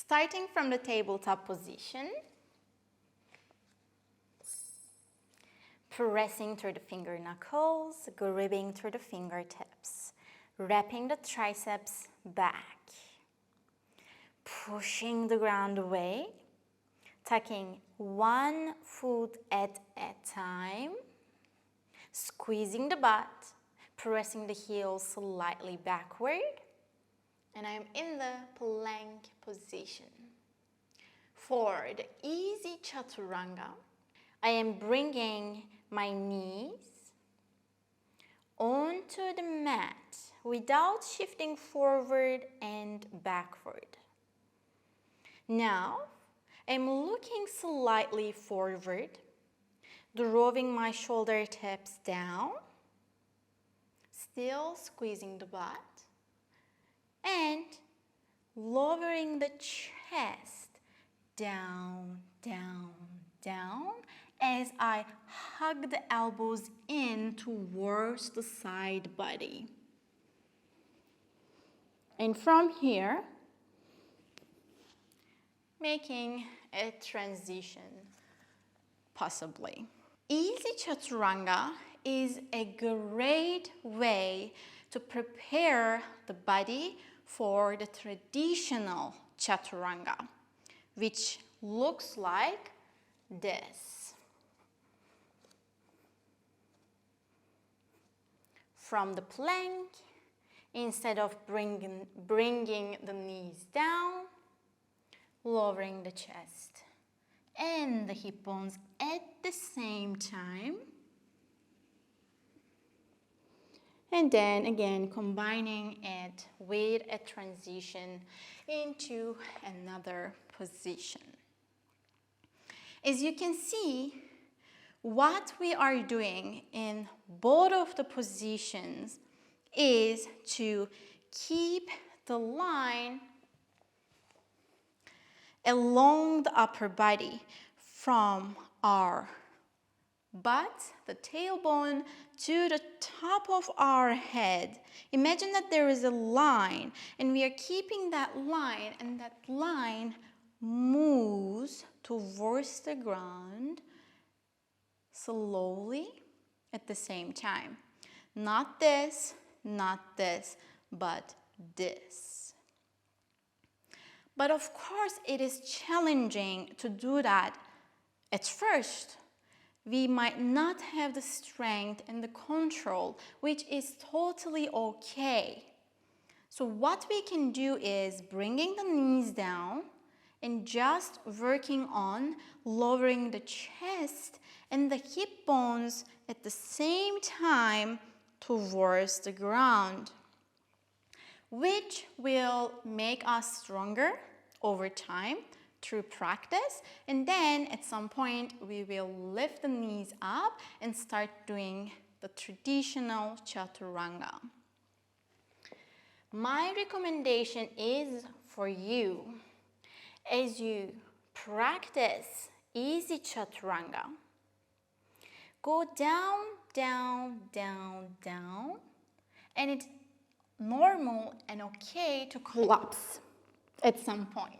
Starting from the tabletop position, pressing through the finger knuckles, gripping through the fingertips, wrapping the triceps back, pushing the ground away, tucking one foot at a time, squeezing the butt, pressing the heels slightly backward, and I'm in the plank position. For the easy chaturanga, I am bringing my knees onto the mat without shifting forward and backward. Now, I'm looking slightly forward, drawing my shoulder tips down, still squeezing the butt, and lowering the chest down, down, down as I hug the elbows in towards the side body. And from here, making a transition, possibly. Easy chaturanga is a great way to prepare the body for the traditional chaturanga, which looks like this. From the plank, instead of bringing the knees down, lowering the chest and the hip bones at the same time. And then again, combining it with a transition into another position. As you can see, what we are doing in both of the positions is to keep the line along the upper body from our butt, the tailbone, to the top of our head. Imagine that there is a line and we are keeping that line, and that line moves towards the ground slowly at the same time. Not this, but this. But of course, it is challenging to do that at first. We might not have the strength and the control, which is totally okay. So what we can do is bringing the knees down and just working on lowering the chest and the hip bones at the same time towards the ground, which will make us stronger over time through practice. And then at some point we will lift the knees up and start doing the traditional chaturanga. My recommendation is for you, as you practice easy chaturanga, go down, down, down, down, and it's normal and okay to collapse at some point.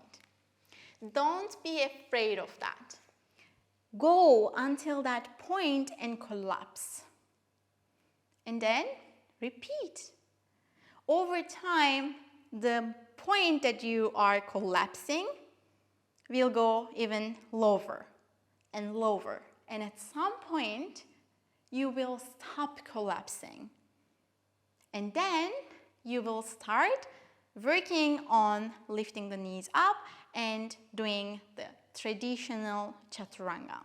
Don't be afraid of that. Go until that point and collapse. And then repeat. Over time, the point that you are collapsing will go even lower and lower. And at some point, you will stop collapsing. And then you will start working on lifting the knees up and doing the traditional chaturanga.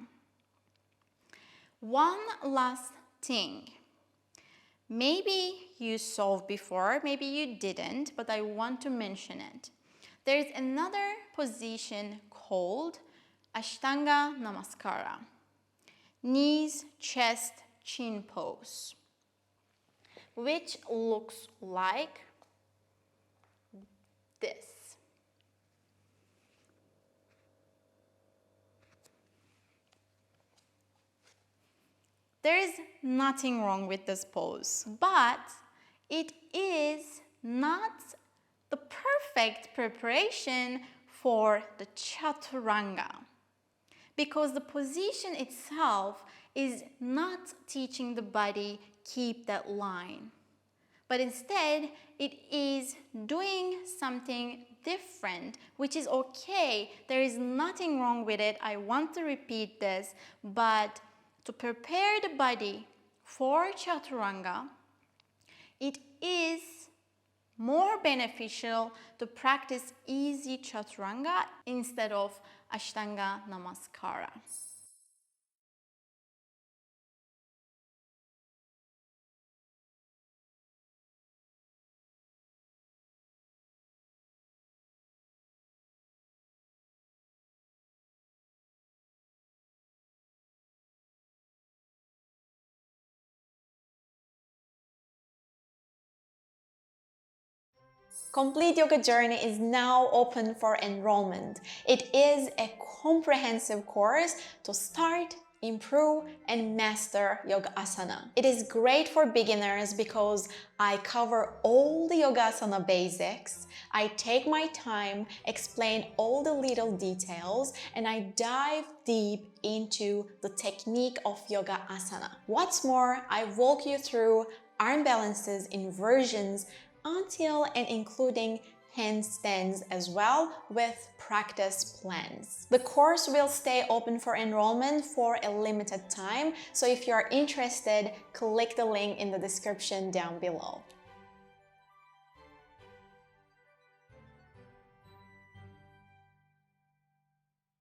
One last thing. Maybe you saw before, maybe you didn't, but I want to mention it. There's another position called Ashtanga Namaskara. Knees, chest, chin pose, which looks like this. There is nothing wrong with this pose, but it is not the perfect preparation for the Chaturanga, because the position itself is not teaching the body keep that line, but instead it is doing something different, which is okay. There is nothing wrong with it. I want to repeat this, but to prepare the body for Chaturanga, it is more beneficial to practice easy Chaturanga instead of Ashtanga Namaskara. Complete Yoga Journey is now open for enrollment. It is a comprehensive course to start, improve, and master Yoga Asana. It is great for beginners because I cover all the Yoga Asana basics, I take my time, explain all the little details, and I dive deep into the technique of Yoga Asana. What's more, I walk you through arm balances, inversions, until and including handstands as well, with practice plans. The course will stay open for enrollment for a limited time, so if you are interested, click the link in the description down below.